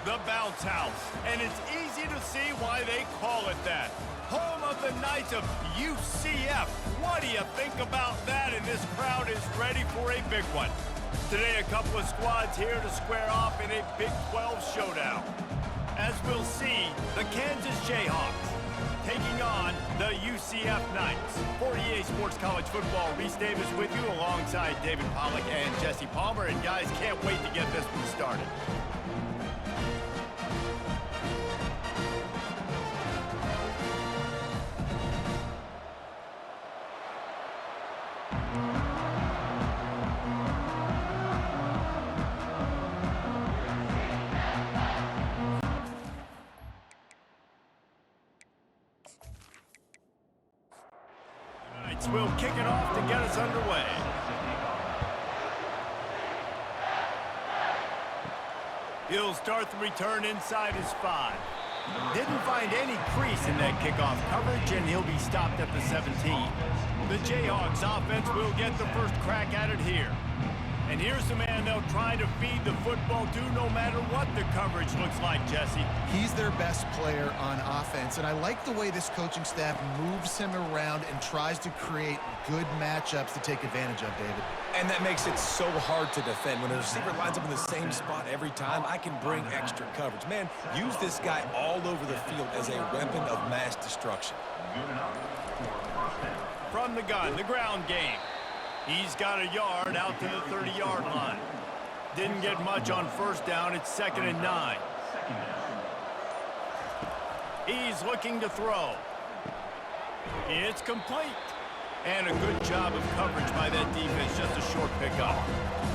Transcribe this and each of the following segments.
The Bounce House, and it's easy to see why they call it that. Home of the Knights of UCF. What do you think about that? And this crowd is ready for a big one. Today, a couple of squads here to square off in a Big 12 showdown. As we'll see, the Kansas Jayhawks taking on the UCF Knights. For EA Sports College Football, Reese Davis with you alongside David Pollack and Jesse Palmer. And guys, can't wait to get this one started. We'll kick it off to get us underway. He'll start the return inside his 5. Didn't find any crease in that kickoff coverage, and he'll be stopped at the 17. The Jayhawks offense will get the first crack at it here. And here's the man they'll try to feed the football to no matter what the coverage looks like, Jesse. He's their best player on offense, and I like the way this coaching staff moves him around and tries to create good matchups to take advantage of, David. And that makes it so hard to defend. When a receiver lines up in the same spot every time, I can bring extra coverage. Man, use this guy all over the field as a weapon of mass destruction. From the gun, the ground game. He's got a yard out to the 30-yard line. Didn't get much on first down. It's 2nd and 9. He's looking to throw. It's complete. And a good job of coverage by that defense. Just a short pickup.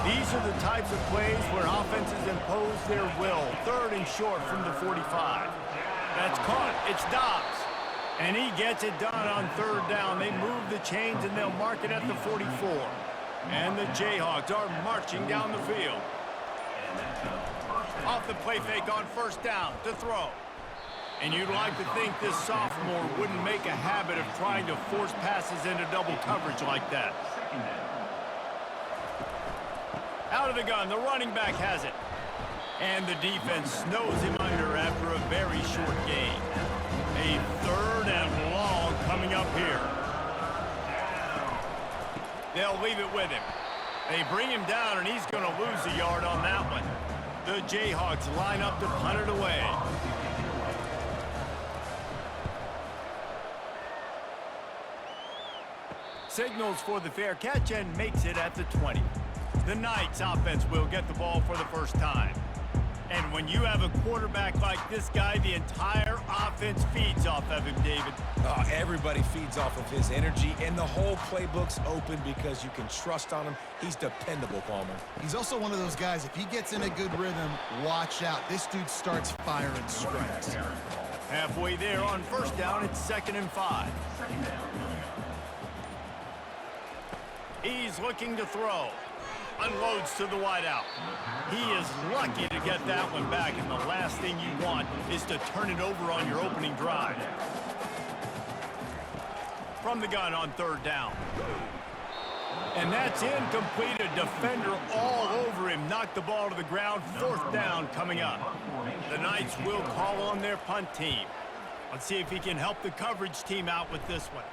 These are the types of plays where offenses impose their will. 3rd and short from the 45. That's caught. It's Dobbs. And he gets it done on 3rd down. They move the chains and they'll mark it at the 44. And the Jayhawks are marching down the field. Off the play fake on 1st down to throw. And you'd like to think this sophomore wouldn't make a habit of trying to force passes into double coverage like that. Out of the gun, the running back has it. And the defense snows him under after a very short gain. A 3rd and long coming up here. They'll leave it with him. They bring him down, and he's going to lose a yard on that one. The Jayhawks line up to punt it away. Signals for the fair catch and makes it at the 20. The Knights offense will get the ball for the first time. And when you have a quarterback like this guy, the entire offense feeds off of him, David. Oh, everybody feeds off of his energy, and the whole playbook's open because you can trust on him. He's dependable, Palmer. He's also one of those guys, if he gets in a good rhythm, watch out. This dude starts firing strikes. Halfway there on 1st down, it's 2nd and 5. He's looking to throw. Unloads to the wideout. He is lucky to get that one back, and the last thing you want is to turn it over on your opening drive. From the gun on 3rd down. And that's incomplete. A defender all over him. Knocked the ball to the ground. 4th down coming up. The Knights will call on their punt team. Let's see if he can help the coverage team out with this one.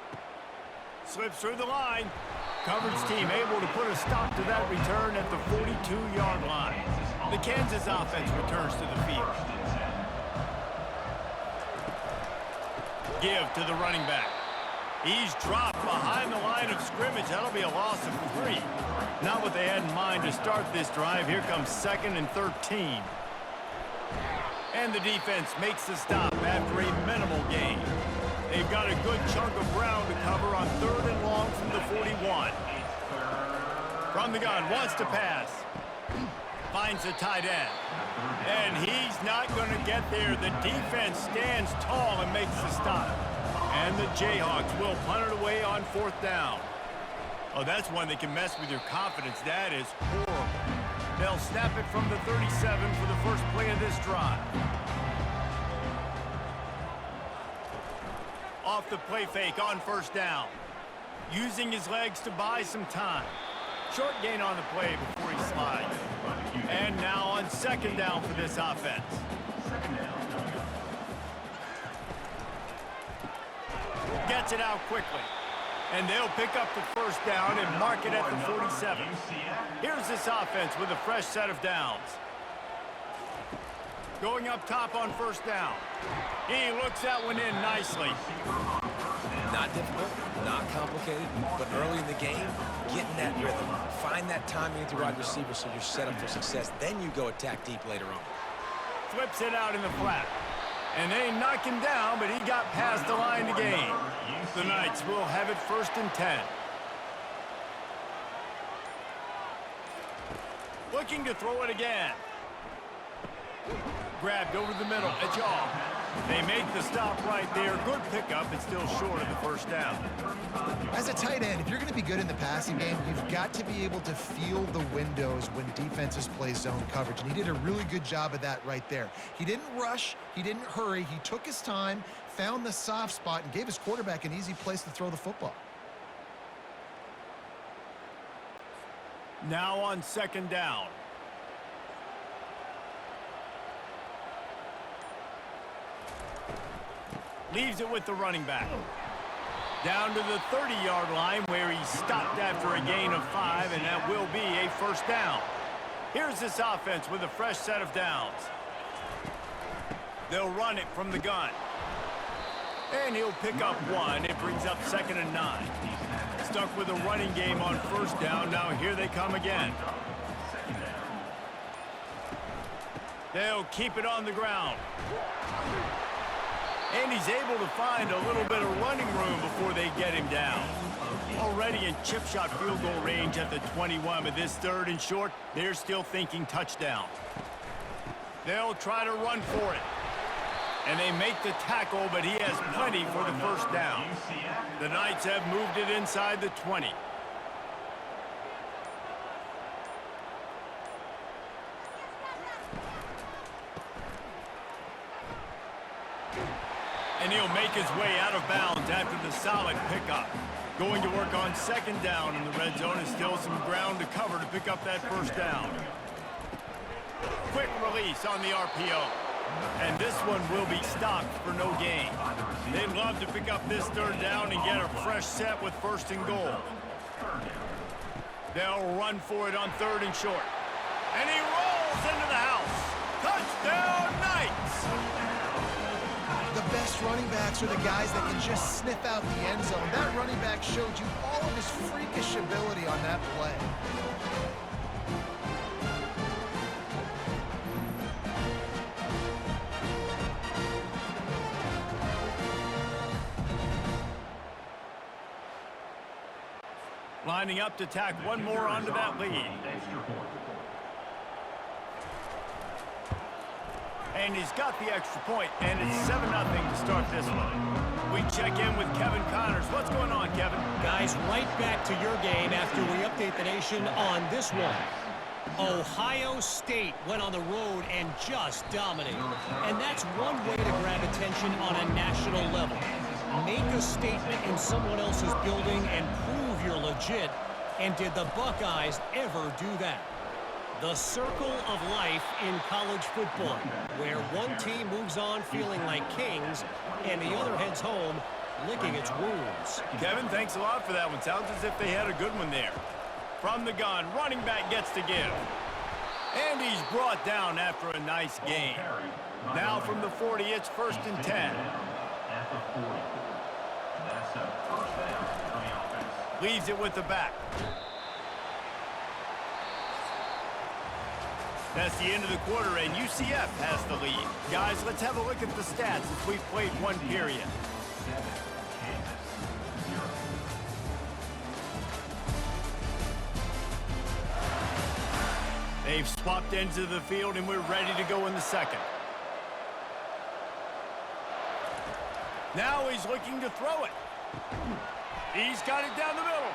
Slips through the line. Coverage team able to put a stop to that return at the 42-yard line. The Kansas offense returns to the field. Give to the running back. He's dropped behind the line of scrimmage. That'll be a loss of 3. Not what they had in mind to start this drive. Here comes 2nd and 13. And the defense makes the stop after a minimal gain. They've got a good chunk of ground to cover on 3rd and long from the 41. From the gun, wants to pass. Finds the tight end. And he's not going to get there. The defense stands tall and makes the stop. And the Jayhawks will punt it away on 4th down. Oh, that's one that can mess with your confidence. That is horrible. They'll snap it from the 37 for the first play of this drive. Off the play fake on 1st down. Using his legs to buy some time. Short gain on the play before he slides. And now on 2nd down for this offense. Gets it out quickly. And they'll pick up the first down and mark it at the 47. Here's this offense with a fresh set of downs. Going up top on first down. He looks that one in nicely. Not difficult, not complicated, but early in the game, get in that rhythm. Find that timing with your wide receiver so you're set up for success. Then you go attack deep later on. Flips it out in the flat. And they knock him down, but he got past the line to gain. The Knights will have it 1st and 10. Looking to throw it again. Grabbed over the middle. It's off. They make the stop right there. Good pickup. It's still short of the first down. As a tight end, if you're going to be good in the passing game, you've got to be able to feel the windows when defenses play zone coverage. And he did a really good job of that right there. He didn't rush. He didn't hurry. He took his time, found the soft spot, and gave his quarterback an easy place to throw the football. Now on 2nd down. Leaves it with the running back. Down to the 30-yard line where he stopped after a gain of 5, and that will be a first down. Here's this offense with a fresh set of downs. They'll run it from the gun. And he'll pick up 1. It brings up 2nd and 9. Stuck with a running game on first down. Now here they come again. They'll keep it on the ground. And he's able to find a little bit of running room before they get him down. Already in chip shot field goal range at the 21, but this 3rd and short, they're still thinking touchdown. They'll try to run for it. And they make the tackle, but he has plenty for the first down. The Knights have moved it inside the 20. And he'll make his way out of bounds after the solid pickup. Going to work on 2nd down in the red zone, and still some ground to cover to pick up that first down. Quick release on the RPO. And this one will be stopped for no gain. They'd love to pick up this 3rd down and get a fresh set with 1st and goal. They'll run for it on 3rd and short. And he rolls into the house. Touchdown, Knights! The best running backs are the guys that can just sniff out the end zone. That running back showed you all of his freakish ability on that play. Lining up to tack one more onto that lead. And he's got the extra point, and it's 7-0 to start this one. We check in with Kevin Connors. What's going on, Kevin? Guys, right back to your game after we update the nation on this one. Ohio State went on the road and just dominated. And that's one way to grab attention on a national level. Make a statement in someone else's building and prove you're legit. And did the Buckeyes ever do that? The circle of life in college football, where one team moves on feeling like kings and the other heads home licking its wounds. Kevin, thanks a lot for that one. Sounds as if they had a good one there. From the gun, running back gets to give. And he's brought down after a nice gain. Now from the 40, it's 1st and 10. Leaves it with the back. That's the end of the quarter, and UCF has the lead. Guys, let's have a look at the stats as we've played one period. They've swapped ends of the field, and we're ready to go in the second. Now he's looking to throw it. He's got it down the middle.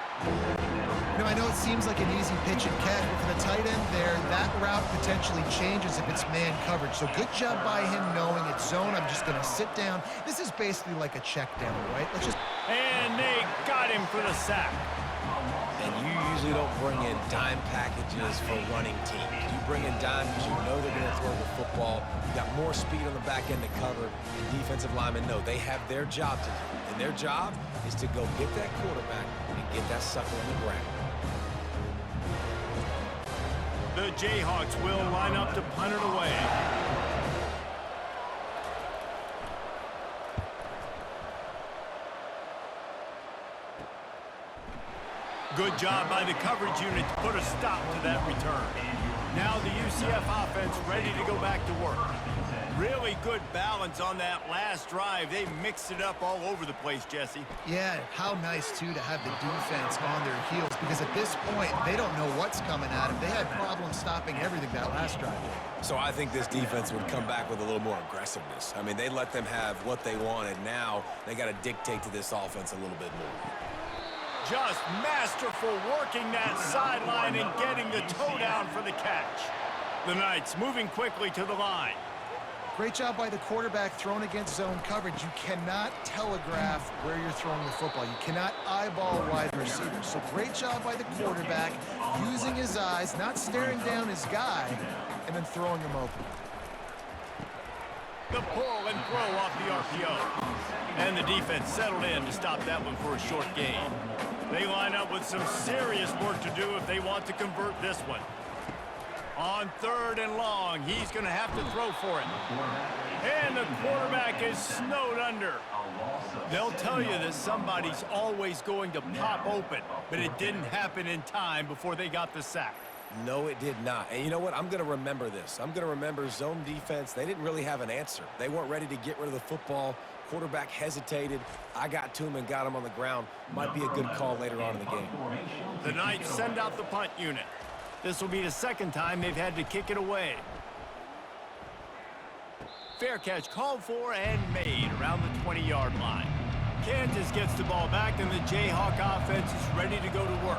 You know, I know it seems like an easy pitch and catch, but for the tight end there, that route potentially changes if it's man coverage. So good job by him knowing it's zone. I'm just going to sit down. This is basically like a check down, right? Let's just... And they got him for the sack. And you usually don't bring in dime packages for running teams. You bring in dime because you know they're going to throw the football. You got more speed on the back end to cover. And defensive linemen know they have their job to do. And their job is to go get that quarterback and get that sucker on the ground. The Jayhawks will line up to punt it away. Good job by the coverage unit to put a stop to that return. Now the UCF offense ready to go back to work. Really good balance on that last drive. They mixed it up all over the place, Jesse. Yeah, how nice, too, to have the defense on their heels, because at this point, they don't know what's coming at them. They had problems stopping everything that last drive. So I think this defense would come back with a little more aggressiveness. I mean, they let them have what they wanted. Now they got to dictate to this offense a little bit more. Just masterful working that sideline and getting the toe down for the catch. The Knights moving quickly to the line. Great job by the quarterback thrown against zone coverage. You cannot telegraph where you're throwing the football. You cannot eyeball a wide receiver. So great job by the quarterback using his eyes, not staring down his guy, and then throwing him open. The pull and throw off the RPO. And the defense settled in to stop that one for a short gain. They line up with some serious work to do if they want to convert this one. On 3rd and long, he's going to have to throw for it. And the quarterback is snowed under. They'll tell you that somebody's always going to pop open, but it didn't happen in time before they got the sack. No, it did not. And you know what? I'm going to remember this. I'm going to remember zone defense. They didn't really have an answer. They weren't ready to get rid of the football. Quarterback hesitated. I got to him and got him on the ground. Might be a good call later on in the game. The Knights send out the punt unit. This will be the second time they've had to kick it away. Fair catch called for and made around the 20-yard line. Kansas gets the ball back, and the Jayhawk offense is ready to go to work.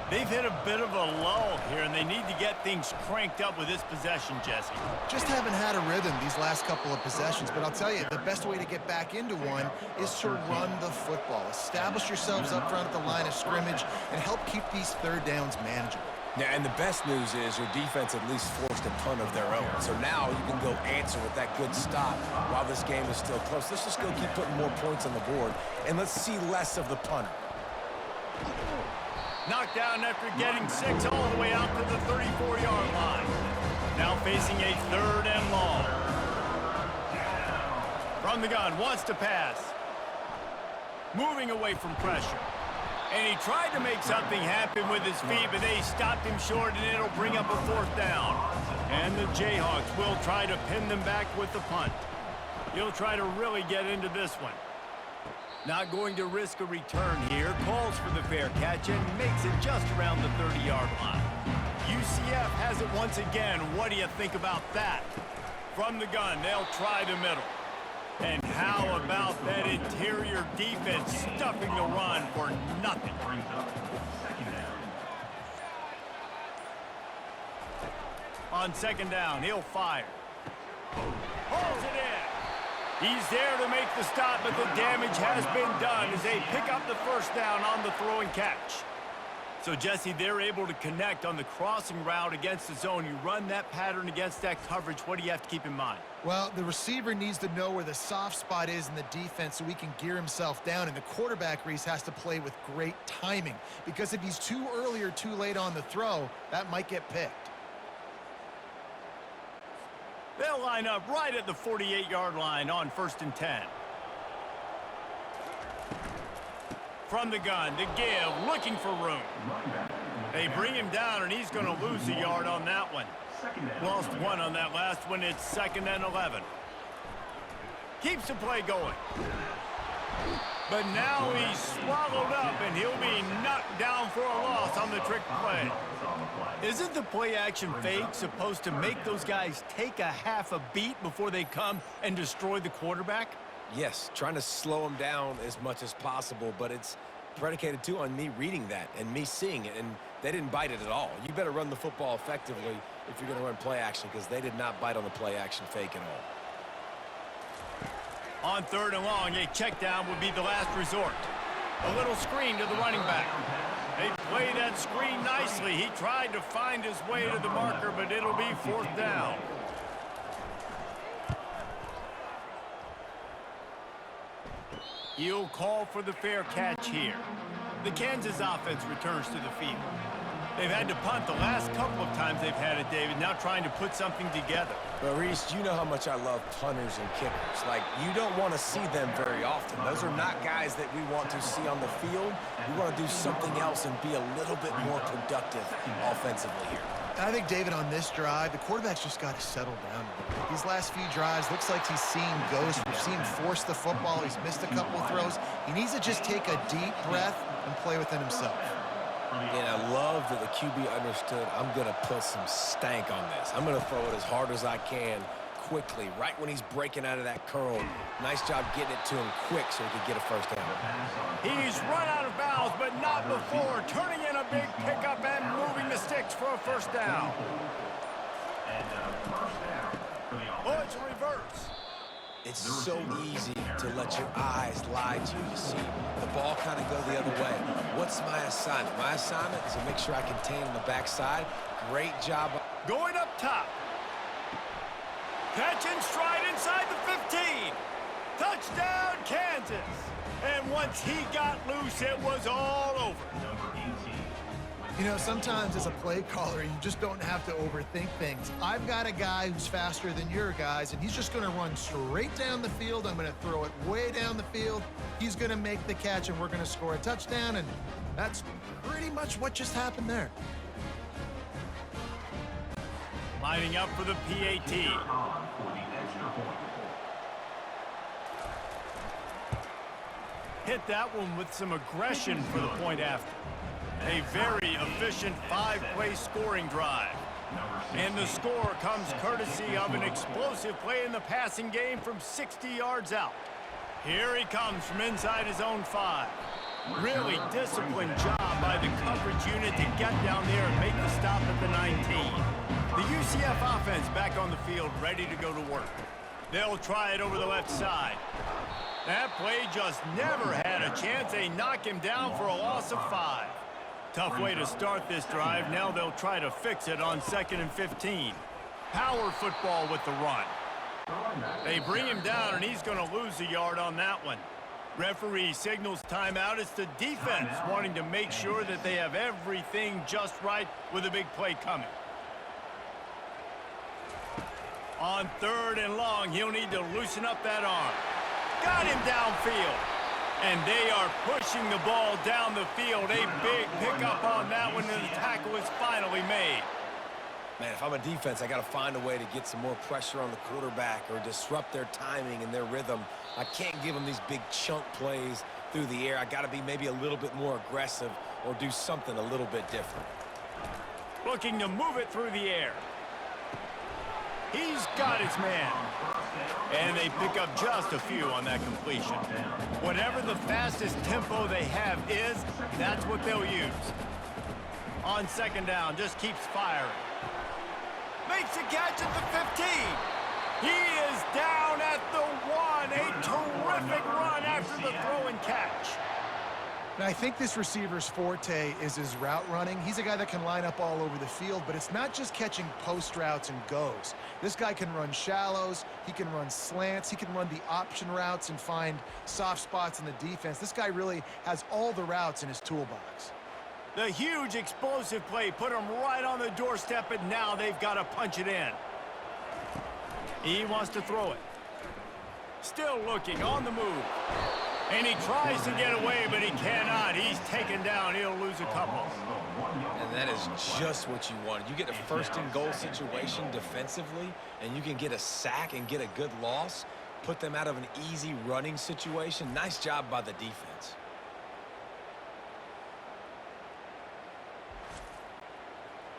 They've hit a bit of a lull here, and they need to get things cranked up with this possession, Jesse. Just haven't had a rhythm these last couple of possessions, but I'll tell you, the best way to get back into one is to run the football. Establish yourselves up front at the line of scrimmage and help keep these third downs manageable. Yeah, and the best news is your defense at least forced a punt of their own. So now you can go answer with that good stop while this game is still close. Let's just go keep putting more points on the board, and let's see less of the punter. Knocked down after getting 6 all the way out to the 34-yard line. Now facing a 3rd and long. From the gun, wants to pass. Moving away from pressure. And he tried to make something happen with his feet, but they stopped him short, and it'll bring up a 4th down. And the Jayhawks will try to pin them back with the punt. He'll try to really get into this one. Not going to risk a return here. Calls for the fair catch and makes it just around the 30-yard line. UCF has it once again. What do you think about that? From the gun, they'll try the middle. And how about that interior defense stuffing the run for nothing? On 2nd down, he'll fire. Pulls it in. He's there to make the stop, but the damage has been done as they pick up the 1st down on the throw and catch. So, Jesse, they're able to connect on the crossing route against the zone. You run that pattern against that coverage. What do you have to keep in mind? Well, the receiver needs to know where the soft spot is in the defense so he can gear himself down, and the quarterback, Reese, has to play with great timing, because if he's too early or too late on the throw, that might get picked. They'll line up right at the 48-yard line on 1st and 10. From the gun, the give, looking for room. They bring him down, and he's going to lose a yard on that one. Lost 1 on that last one. It's 2nd and 11. Keeps the play going. But now he's swallowed up, and he'll be knocked down for a loss on the trick play. Isn't the play-action fake supposed to make those guys take a half a beat before they come and destroy the quarterback? Yes, trying to slow him down as much as possible, but it's predicated, too, on me reading that and me seeing it, and they didn't bite it at all. You better run the football effectively if you're going to run play-action, because they did not bite on the play-action fake at all. On 3rd and long, a check down would be the last resort. A little screen to the running back. They play that screen nicely. He tried to find his way to the marker, but it'll be 4th down. He'll call for the fair catch here. The Kansas offense returns to the field. They've had to punt the last couple of times they've had it, David, now trying to put something together. Well, Reese, you know how much I love punters and kickers. Like, you don't want to see them very often. Those are not guys that we want to see on the field. We want to do something else and be a little bit more productive offensively here. I think, David, on this drive, the quarterback's just got to settle down a little bit. These last few drives, looks like he's seeing ghosts. We've seen him force the football. He's missed a couple of throws. He needs to just take a deep breath and play within himself. And I love that the QB understood, I'm going to put some stank on this. I'm going to throw it as hard as I can quickly, right when he's breaking out of that curl. Nice job getting it to him quick so he could get a first down. He's run out of bounds, but not before. Turning in a big pickup and moving the sticks for a first down. Oh, it's a reverse. It's so easy to let your eyes lie to you. You see the ball kind of go the other way. What's my assignment? My assignment is to make sure I contain on the backside. Great job. Going up top. Catch and stride inside the 15. Touchdown, Kansas. And once he got loose, it was all over. You know, sometimes as a play caller, you just don't have to overthink things. I've got a guy who's faster than your guys, and he's just going to run straight down the field. I'm going to throw it way down the field. He's going to make the catch, and we're going to score a touchdown, and that's pretty much what just happened there. Lining up for the PAT. Hit that one with some aggression for the point after. A very efficient 5-play scoring drive. And the score comes courtesy of an explosive play in the passing game from 60 yards out. Here he comes from inside his own 5. Really disciplined job by the coverage unit to get down there and make the stop at the 19. The UCF offense back on the field, ready to go to work. They'll try it over the left side. That play just never had a chance. They knock him down for a loss of 5. Tough way to start this drive. Now they'll try to fix it on 2nd and 15. Power football with the run. They bring him down, and he's going to lose a yard on that one. Referee signals timeout. It's the defense wanting to make sure that they have everything just right with a big play coming. On 3rd and long, he'll need to loosen up that arm. Got him downfield. And they are pushing the ball down the field. A big pickup on that one, and the tackle is finally made. Man, if I'm a defense, I got to find a way to get some more pressure on the quarterback or disrupt their timing and their rhythm. I can't give them these big chunk plays through the air. I got to be maybe a little bit more aggressive or do something a little bit different. Looking to move it through the air. He's got his man. And they pick up just a few on that completion. Whatever the fastest tempo they have is, that's what they'll use. On 2nd down, just keeps firing. Makes a catch at the 15. He is down at the 1. A terrific run after the throw and catch. And I think this receiver's forte is his route running. He's a guy that can line up all over the field, but it's not just catching post routes and goes. This guy can run shallows, he can run slants, he can run the option routes and find soft spots in the defense. This guy really has all the routes in his toolbox. The huge explosive play put him right on the doorstep, and now they've got to punch it in. He wants to throw it. Still looking, on the move. And he tries to get away, but he cannot. He's taken down. He'll lose a couple. And that is just what you wanted. You get a 1st and goal situation defensively, and you can get a sack and get a good loss, put them out of an easy running situation. Nice job by the defense.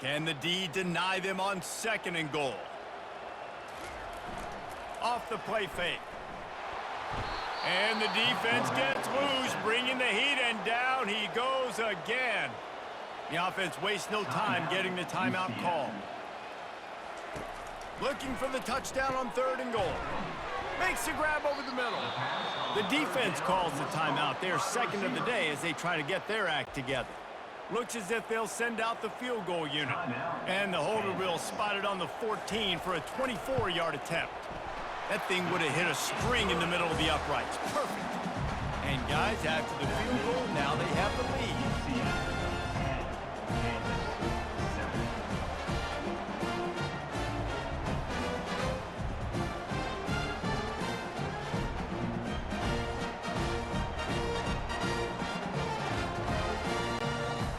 Can the D deny them on 2nd and goal? Off the play fake. And the defense gets loose, bringing the heat, and down he goes again. The offense wastes no time getting the timeout called. Looking for the touchdown on 3rd and goal. Makes the grab over the middle. The defense calls the timeout. They're second of the day as they try to get their act together. Looks as if they'll send out the field goal unit. And the holder will spot it on the 14 for a 24-yard attempt. That thing would have hit a string in the middle of the uprights. Perfect. And guys, after the field goal, now they have the lead.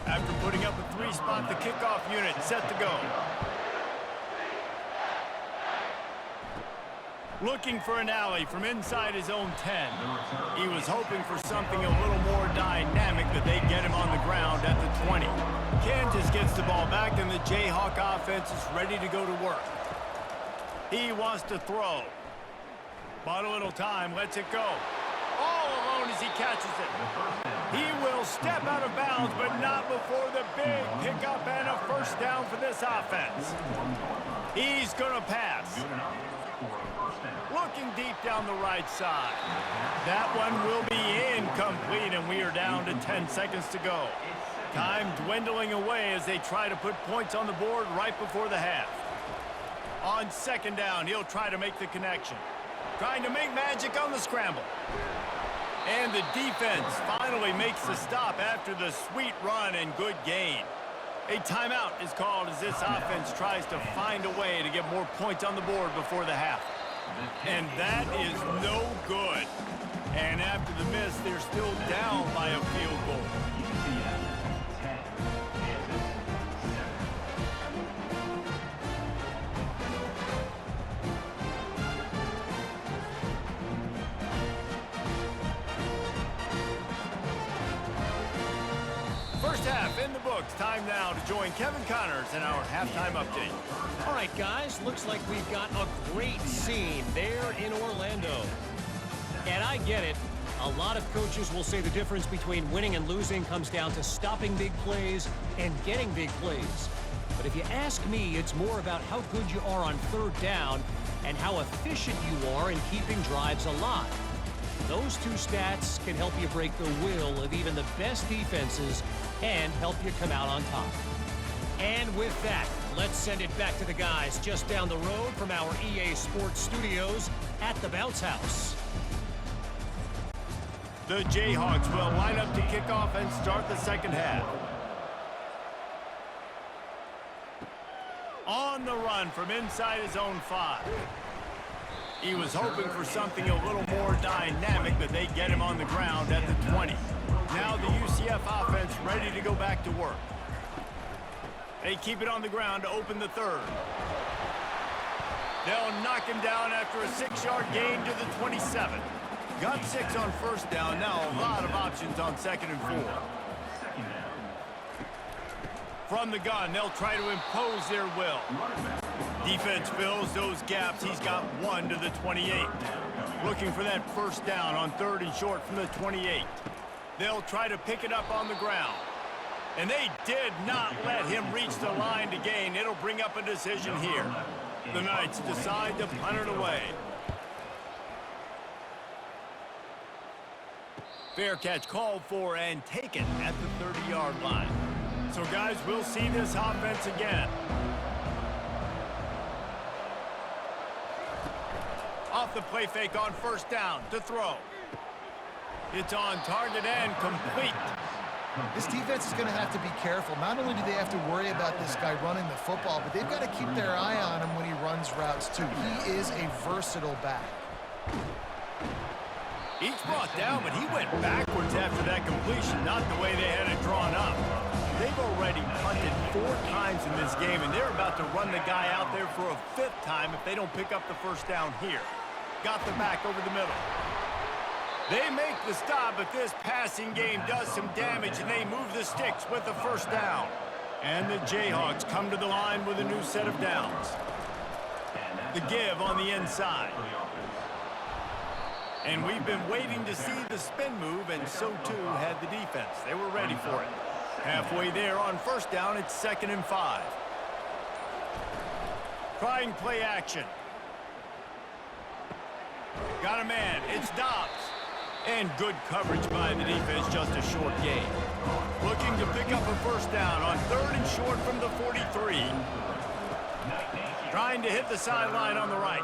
After putting up a three-spot, the kickoff unit set to go. Looking for an alley from inside his own 10. He was hoping for something a little more dynamic, but they get him on the ground at the 20. Kansas gets the ball back, and the Jayhawk offense is ready to go to work. He wants to throw. But a little time, lets it go. All alone as he catches it. He will step out of bounds, but not before the big pickup and a first down for this offense. He's going to pass. Looking deep down the right side. That one will be incomplete, and we are down to 10 seconds to go. Time dwindling away as they try to put points on the board right before the half. On second down, he'll try to make the connection. Trying to make magic on the scramble. And the defense finally makes the stop after the sweet run and good gain. A timeout is called as this offense tries to find a way to get more points on the board before the half. And that is no good. And after the miss, they're still down by a field goal. First half in the books. Time now to join Kevin Connors in our halftime update. All right, guys, looks like we've got a great scene there in Orlando. And I get it. A lot of coaches will say the difference between winning and losing comes down to stopping big plays and getting big plays. But if you ask me, it's more about how good you are on third down and how efficient you are in keeping drives alive. Those two stats can help you break the will of even the best defenses and help you come out on top. And with that, let's send it back to the guys just down the road from our EA Sports Studios at the Bounce House. The Jayhawks will line up to kick off and start the second half. On the run from inside his own 5. He was hoping for something a little more dynamic, but they get him on the ground at the 20. Now the UCF offense ready to go back to work. They keep it on the ground to open the third. They'll knock him down after a 6-yard gain to the 27. Got 6 on first down. Now a lot of options on second and 4. From the gun, they'll try to impose their will. Defense fills those gaps. He's got 1 to the 28. Looking for that first down on third and short from the 28. They'll try to pick it up on the ground. And they did not let him reach the line to gain. It'll bring up a decision here. The Knights decide to punt it away. Fair catch called for and taken at the 30-yard line. So, guys, we'll see this offense again. Off the play fake on first down to throw. It's on target and complete. This defense is going to have to be careful. Not only do they have to worry about this guy running the football, but they've got to keep their eye on him when he runs routes, too. He is a versatile back. Each brought down, but he went backwards after that completion, not the way they had it drawn up. They've already punted 4 times in this game, and they're about to run the guy out there for a 5th time if they don't pick up the first down here. Got the back over the middle. They make the stop, but this passing game does some damage, and they move the sticks with the first down. And the Jayhawks come to the line with a new set of downs. The give on the inside. And we've been waiting to see the spin move, and so too had the defense. They were ready for it. Halfway there on first down, it's 2nd and 5. Trying play action. Got a man. It's Dobbs. And good coverage by the defense, just a short gain. Looking to pick up a first down on 3rd and short from the 43. Trying to hit the sideline on the right.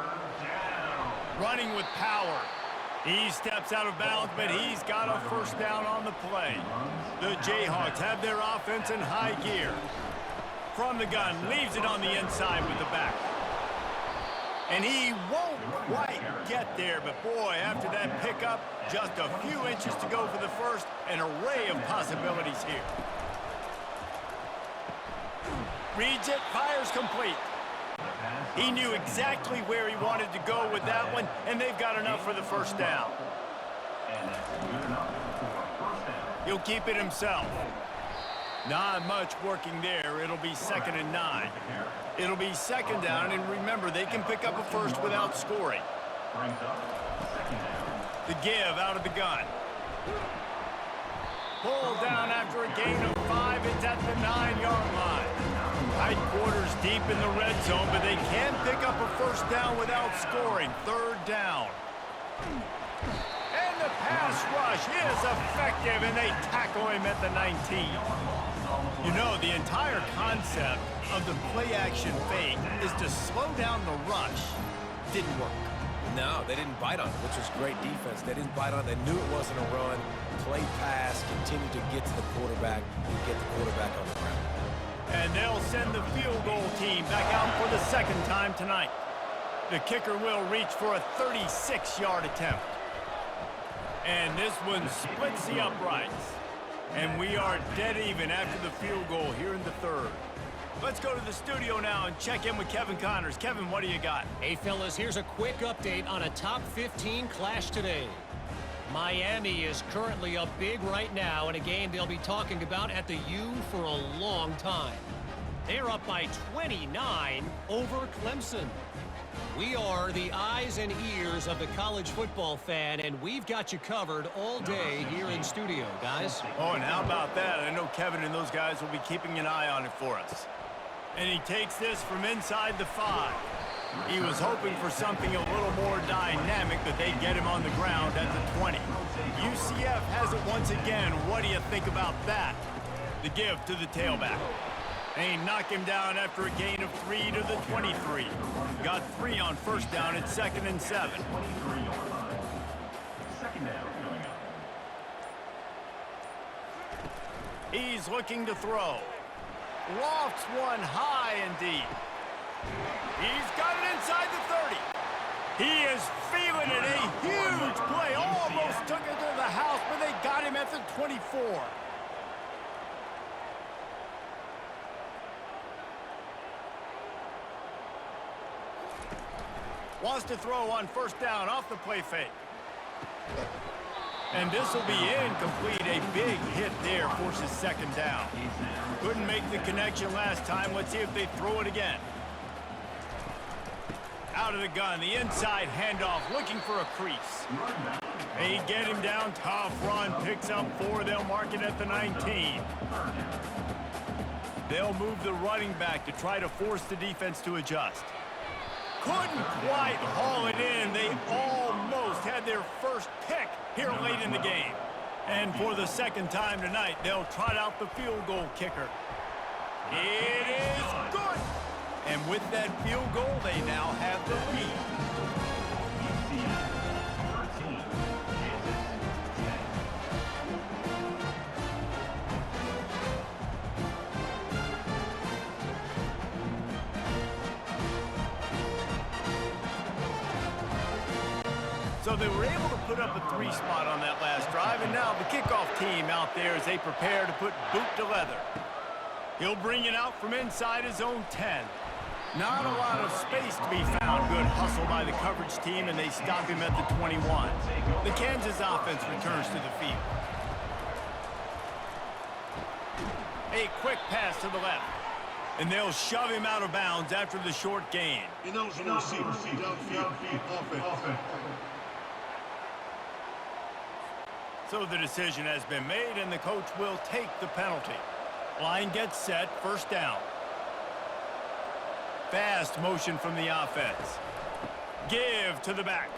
Running with power. He steps out of bounds, but he's got a first down on the play. The Jayhawks have their offense in high gear. From the gun, leaves it on the inside with the back. And he won't quite get there, but boy, after that pickup, just a few inches to go for the first. An array of possibilities here. Reads it, fires complete. He knew exactly where he wanted to go with that one, and they've got enough for the first down. He'll keep it himself. Not much working there. It'll be 2nd and 9. It'll be 2nd down, and remember, they can pick up a first without scoring. The give out of the gun. Pulled down after a gain of 5. It's at the 9-yard line. Tight quarters deep in the red zone, but they can pick up a first down without scoring. 3rd down. And the pass rush is effective, and they tackle him at the 19. You know, the entire concept of the play-action fake is to slow down the rush. Didn't work. No, they didn't bite on it, which was great defense. They didn't bite on it. They knew it wasn't a run. Play pass, continue to get to the quarterback and get the quarterback on the ground. And they'll send the field goal team back out for the 2nd time tonight. The kicker will reach for a 36-yard attempt. And this one splits the uprights. And we are dead even after the field goal here in the 3rd. Let's go to the studio now and check in with Kevin Connors. Kevin, what do you got? Hey, fellas, here's a quick update on a top 15 clash today. Miami is currently up big right now in a game they'll be talking about at the U for a long time. They're up by 29 over Clemson. We are the eyes and ears of the college football fan, and we've got you covered all day here in studio, guys. Oh, and how about that? I know Kevin and those guys will be keeping an eye on it for us. And he takes this from inside the 5. He was hoping for something a little more dynamic, but they get him on the ground at the 20. UCF has it once again. What do you think about that? The give to the tailback. They knock him down after a gain of 3 to the 23. Got 3 on first down at 2nd and 7. He's looking to throw. Lofts one high and deep. He's got it inside the 30. He is feeling it. A huge play. Almost took it to the house, but they got him at the 24. Wants to throw on first down off the play fake. And this will be incomplete. A big hit there forces 2nd down. Couldn't make the connection last time. Let's see if they throw it again. Out of the gun, the inside handoff, looking for a crease. They get him down, tough run, picks up 4. They'll mark it at the 19. They'll move the running back to try to force the defense to adjust. Couldn't quite haul it in. They almost had their first pick here late in the game. And for the 2nd time tonight, they'll trot out the field goal kicker. It is good. And with that field goal, they now have the lead. So they were able to put up a 3 spot on that last drive, and now the kickoff team out there as they prepare to put boot to leather. He'll bring it out from inside his own 10. Not a lot of space to be found. Good hustle by the coverage team, and they stop him at the 21. The Kansas offense returns to the field. A quick pass to the left. And they'll shove him out of bounds after the short gain. Downfield offense. So the decision has been made, and the coach will take the penalty. Line gets set, first down. Fast motion from the offense. Give to the back.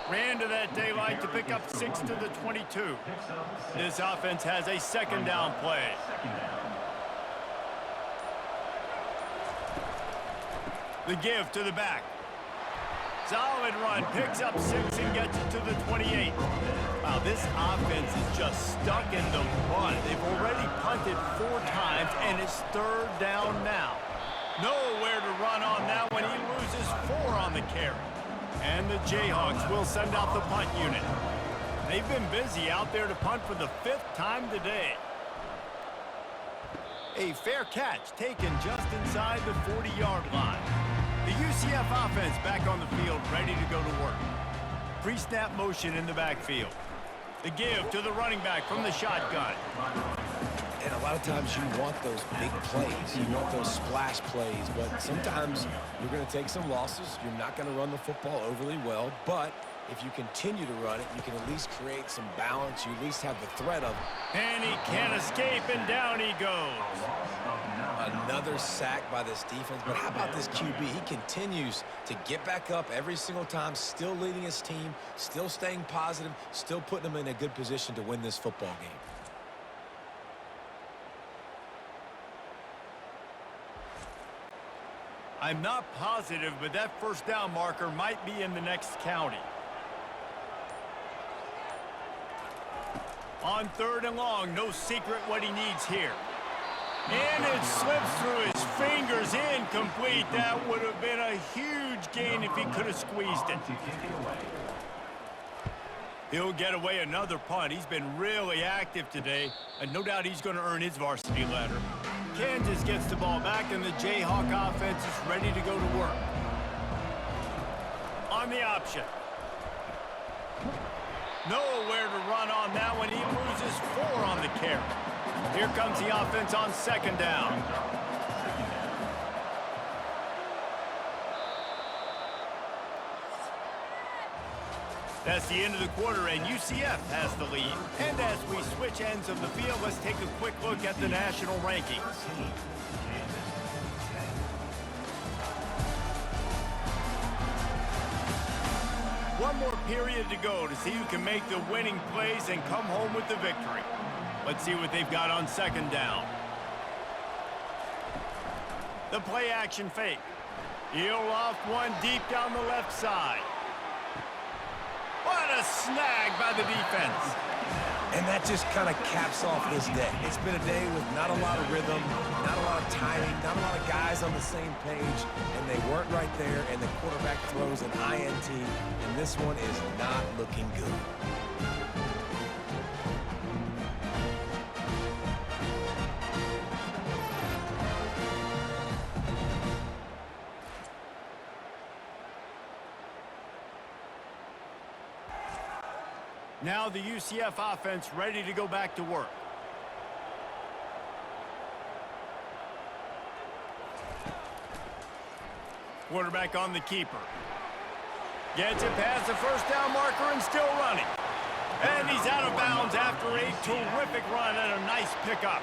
Ran to that daylight to pick up 6 to the 22. This offense has a second down play. The give to the back. Solid run, picks up 6 and gets it to the 28. Wow, this offense is just stuck in the mud. They've already punted 4 times, and it's third down now. Nowhere to run on that one. He loses 4 on the carry. And the Jayhawks will send out the punt unit. They've been busy out there to punt for the 5th time today. A fair catch taken just inside the 40-yard line. The UCF offense back on the field, ready to go to work. Pre-snap motion in the backfield. The give to the running back from the shotgun. And a lot of times you want those big plays. You want those splash plays. But sometimes you're going to take some losses. You're not going to run the football overly well. But if you continue to run it, you can at least create some balance. You at least have the threat of it. And he can't escape, and down he goes. Another sack by this defense. But how about this QB? He continues to get back up every single time, still leading his team, still staying positive, still putting them in a good position to win this football game. I'm not positive, but that first down marker might be in the next county. On 3rd and long, no secret what he needs here. And it slips through his fingers, incomplete. That would have been a huge gain if he could have squeezed it. He'll get away another punt. He's been really active today, and no doubt he's going to earn his varsity letter. Kansas gets the ball back, and the Jayhawk offense is ready to go to work. On the option. Nowhere to run on that one. He loses 4 on the carry. Here comes the offense on 2nd down. That's the end of the quarter, and UCF has the lead. And as we switch ends of the field, let's take a quick look at the national rankings. One more period to go to see who can make the winning plays and come home with the victory. Let's see what they've got on 2nd down. The play action fake. He'll loft one deep down the left side. What a snag by the defense. And that just kind of caps off this day. It's been a day with not a lot of rhythm, not a lot of timing, not a lot of guys on the same page, and they weren't right there, and the quarterback throws an INT, and this one is not looking good. Now the UCF offense ready to go back to work. Quarterback on the keeper. Gets it past the first down marker and still running. And he's out of bounds after a terrific run and a nice pickup.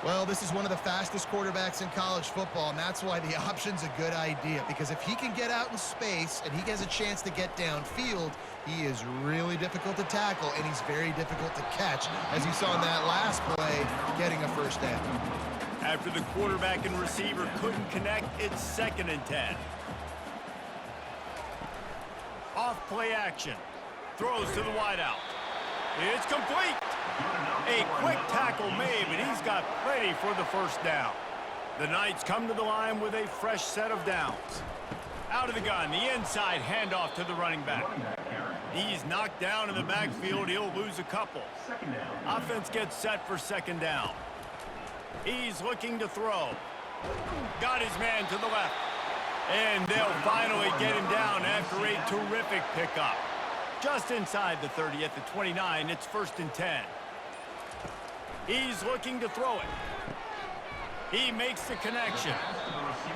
Well, this is one of the fastest quarterbacks in college football, and that's why the option's a good idea, because if he can get out in space and he has a chance to get downfield, he is really difficult to tackle, and he's very difficult to catch, as you saw in that last play, getting a first down. After the quarterback and receiver couldn't connect, it's 2nd and 10. Off play action. Throws to the wideout. It's complete. A quick tackle made, but he's got plenty for the first down. The Knights come to the line with a fresh set of downs. Out of the gun, the inside handoff to the running back. He's knocked down in the backfield. He'll lose a couple. Offense gets set for 2nd down. He's looking to throw. Got his man to the left. And they'll finally get him down after a terrific pickup. Just inside the 30 at the 29, it's 1st and 10. He's looking to throw it. He makes the connection.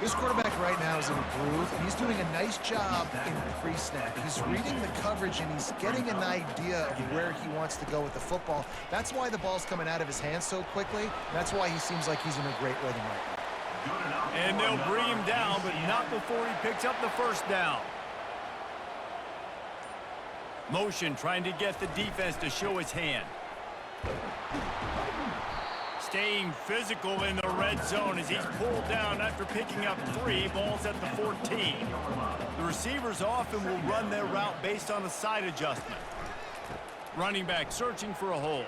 This quarterback right now is in a groove, and he's doing a nice job in pre-snap. He's reading the coverage, and he's getting an idea of where he wants to go with the football. That's why the ball's coming out of his hands so quickly. That's why he seems like he's in a great rhythm right now. And they'll bring him down, but not before he picks up the first down. Motion trying to get the defense to show his hand. Staying physical in the red zone as he's pulled down after picking up 3 balls at the 14. The receivers often will run their route based on a side adjustment. Running back searching for a hole.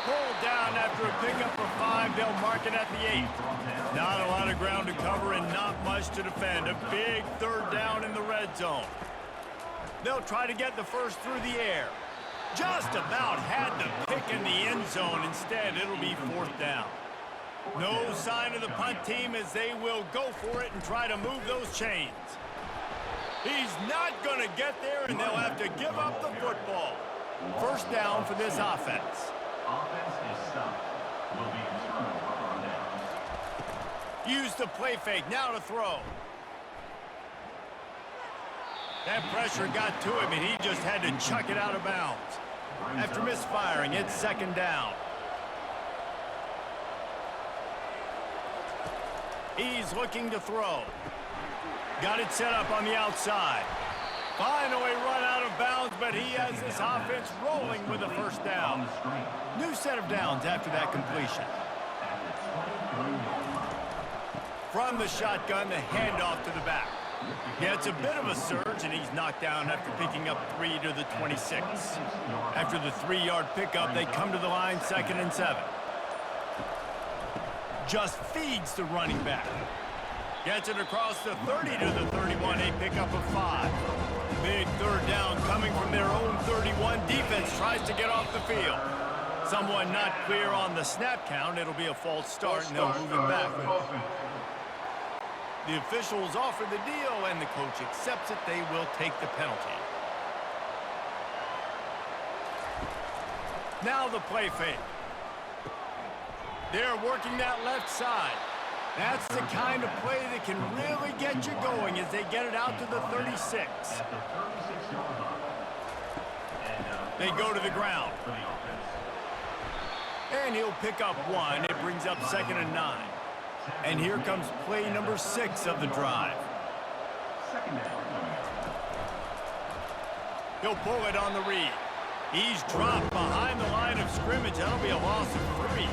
Pulled down after a pickup of 5. They'll mark it at the 8. Not a lot of ground to cover and not much to defend. A big 3rd down in the red zone. They'll try to get the first through the air. Just about had the pick in the end zone. Instead, it'll be 4th down. No sign of the punt team as they will go for it and try to move those chains. He's not going to get there, and they'll have to give up the football. 1st down for this offense. Offense is stopped. Will be a turnover on down. Use the play fake. Now to throw. That pressure got to him, and he just had to chuck it out of bounds. After misfiring, it's 2nd down. He's looking to throw. Got it set up on the outside. Finally run out of bounds, but he has this offense rolling with a 1st down. New set of downs after that completion. From the shotgun, the handoff to the back. Gets a bit of a surge, and he's knocked down after picking up 3 to the 26. After the 3-yard pickup, they come to the line 2nd and 7. Just feeds the running back. Gets it across the 30 to the 31, a pickup of 5. Big 3rd down coming from their own 31. Defense tries to get off the field. Someone not clear on the snap count. It'll be a false start, and they'll move it back. The officials offer the deal, and the coach accepts it. They will take the penalty. Now the play fake. They're working that left side. That's the kind of play that can really get you going as they get it out to the 36. They go to the ground. And he'll pick up 1. It brings up 2nd and 9. And here comes play number 6 of the drive. He'll pull it on the read. He's dropped behind the line of scrimmage. That'll be a loss of 3.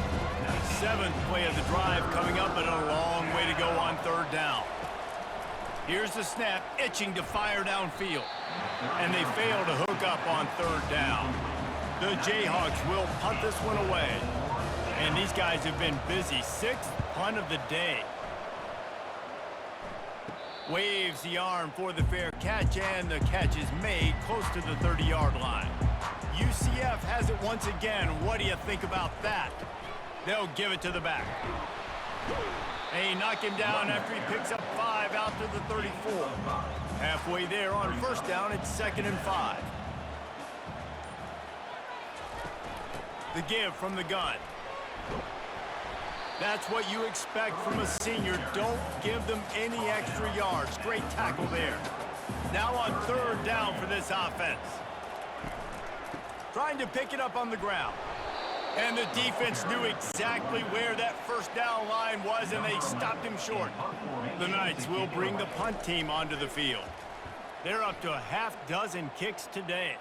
7th play of the drive coming up, but a long way to go on 3rd down. Here's the snap, itching to fire downfield. And they fail to hook up on 3rd down. The Jayhawks will punt this one away. And these guys have been busy. 6th punt of the day. Waves the arm for the fair catch, and the catch is made close to the 30-yard line. UCF has it once again. What do you think about that? They'll give it to the back. They knock him down after he picks up 5 out to the 34. Halfway there on 1st down, it's 2nd and 5. The give from the gun. That's what you expect from a senior. Don't give them any extra yards. Great tackle there. Now on 3rd down for this offense. Trying to pick it up on the ground. And the defense knew exactly where that 1st down line was, and they stopped him short. The Knights will bring the punt team onto the field. They're up to a half-dozen kicks today.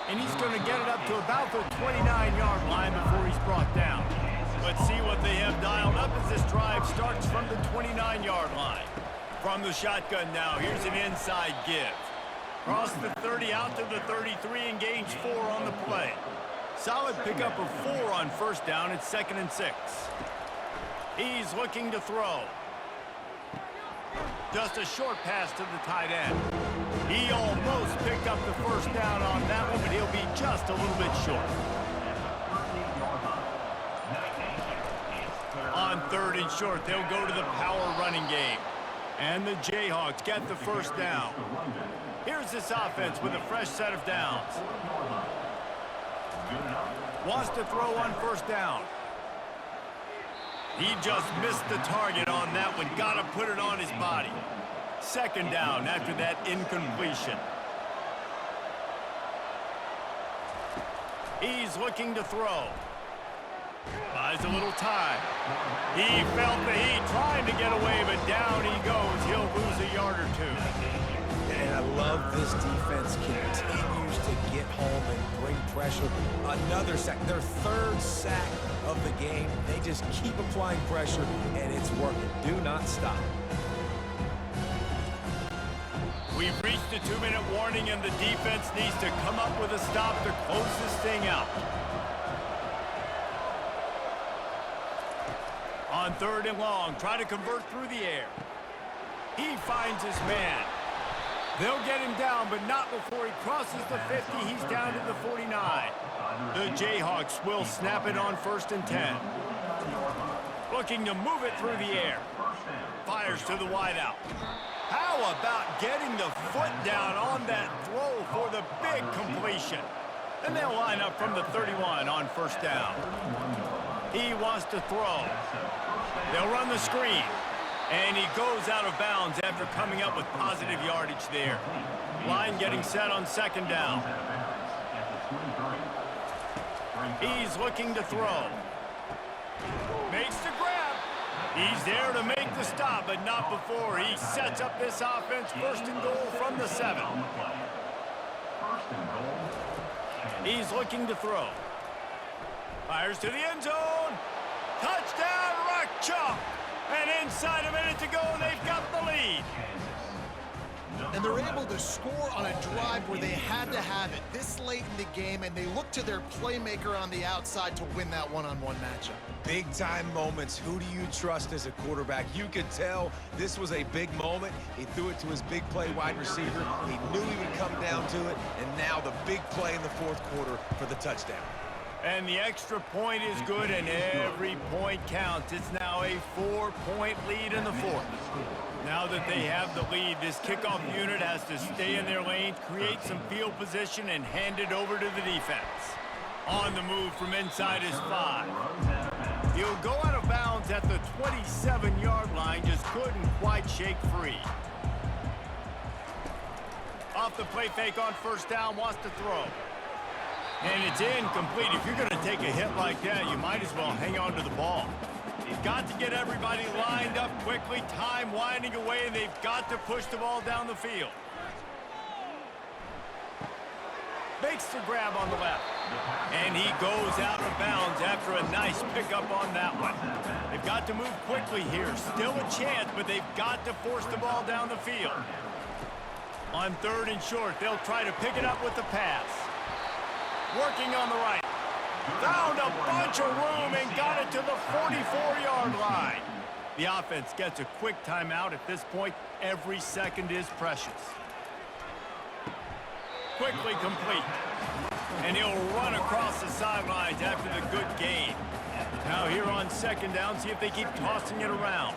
And he's going to get it up to about the 29-yard line before he's brought down. Let's see what they have dialed up as this drive starts from the 29-yard line. From the shotgun now, here's an inside give. Cross the 30 out to the 33 and gains 4 on the play. Solid pickup of 4 on 1st down. It's 2nd and 6. He's looking to throw. Just a short pass to the tight end. He almost picked up the 1st down on that one, but he'll be just a little bit short. On 3rd and short, they'll go to the power running game. And the Jayhawks get the 1st down. Here's this offense with a fresh set of downs. Wants to throw on 1st down. He just missed the target on that one. Got to put it on his body. 2nd down after that incompletion. He's looking to throw. Buys a little time. He felt the heat trying to get away, but down he goes. He'll lose a yard or 2. And I love this defense continues to get home and bring pressure. Another sack, their third sack of the game. They just keep applying pressure, and it's working. Do not stop. We've reached the 2-minute warning, and the defense needs to come up with a stop to close this thing out. On 3rd and long, try to convert through the air. He finds his man. They'll get him down, but not before he crosses the 50. He's down to the 49. The Jayhawks will snap it on 1st and 10. Looking to move it through the air. Fires to the wideout. How about getting the foot down on that throw for the big completion? And they'll line up from the 31 on 1st down. He wants to throw. They'll run the screen. And he goes out of bounds after coming up with positive yardage there. Line getting set on 2nd down. He's looking to throw. Makes the grab. He's there to make the stop, but not before he sets up this offense. 1st and goal from the 7. He's looking to throw. Fires to the end zone. Touchdown, Rock Chalk. And inside a minute to go, they've got the lead. And they're able to score on a drive where they had to have it this late in the game, and they look to their playmaker on the outside to win that one-on-one matchup. Big-time moments. Who do you trust as a quarterback? You could tell this was a big moment. He threw it to his big play wide receiver. He knew he would come down to it, and now the big play in the 4th quarter for the touchdown. And the extra point is good, and every point counts. It's now a 4-point lead in the 4th. Now that they have the lead, this kickoff unit has to stay in their lane, create some field position, and hand it over to the defense. On the move from inside his 5. He'll go out of bounds at the 27-yard line, just couldn't quite shake free. Off the play fake on 1st down, wants to throw. And it's incomplete. If you're going to take a hit like that, you might as well hang on to the ball. You've got to get everybody lined up quickly, time winding away, and they've got to push the ball down the field. Makes the grab on the left. And he goes out of bounds after a nice pickup on that one. They've got to move quickly here. Still a chance, but they've got to force the ball down the field. On 3rd and short, they'll try to pick it up with the pass. Working on the right. Found a bunch of room and got it to the 44-yard line. The offense gets a quick timeout. At this point, every second is precious. Quickly complete. And he'll run across the sidelines after the good gain. Now here on 2nd down, see if they keep tossing it around.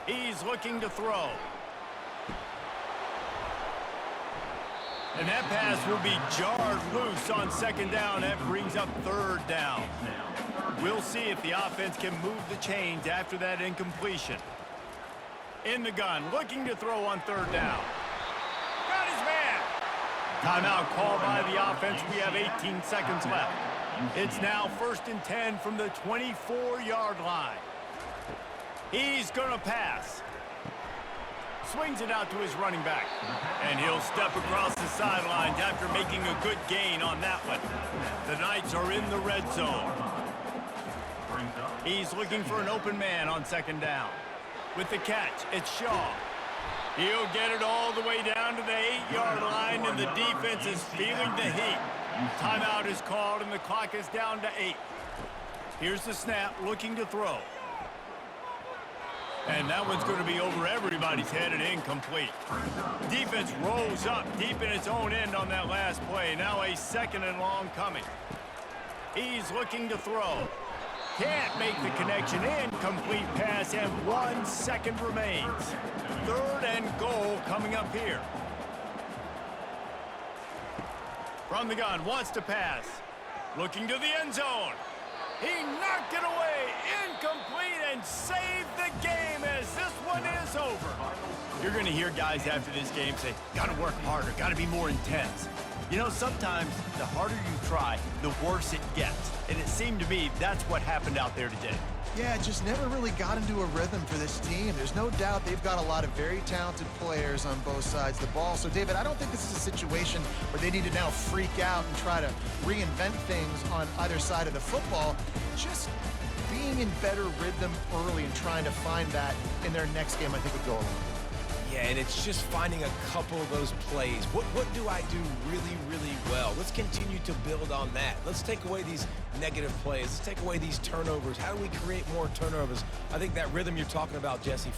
He's looking to throw. And that pass will be jarred loose on 2nd down. That brings up 3rd down. We'll see if the offense can move the chains after that incompletion. In the gun, looking to throw on 3rd down. Got his man. Timeout called by the offense. We have 18 seconds left. It's now 1st and 10 from the 24-yard line. He's going to pass. Swings it out to his running back. And he'll step across the sidelines after making a good gain on that one. The Knights are in the red zone. He's looking for an open man on 2nd down. With the catch, it's Shaw. He'll get it all the way down to the 8-yard line, and the defense is feeling the heat. Timeout is called, and the clock is down to 8. Here's the snap, looking to throw. And that one's going to be over everybody's head and incomplete. Defense rolls up deep in its own end on that last play. Now a 2nd and long coming. He's looking to throw. Can't make the connection. Incomplete pass, and 1 second remains. 3rd and goal coming up here. From the gun, wants to pass. Looking to the end zone. He knocked it away, incomplete, and saved the game as this one is over. You're going to hear guys after this game say, got to work harder, got to be more intense. You know, sometimes the harder you try, the worse it gets. And it seemed to me that's what happened out there today. Yeah, just never really got into a rhythm for this team. There's no doubt they've got a lot of very talented players on both sides of the ball. So, David, I don't think this is a situation where they need to now freak out and try to reinvent things on either side of the football. Just being in better rhythm early and trying to find that in their next game, I think would go a long way. Yeah, and it's just finding a couple of those plays. What do I do really, really well? Let's continue to build on that. Let's take away these negative plays. Let's take away these turnovers. How do we create more turnovers? I think that rhythm you're talking about, Jesse,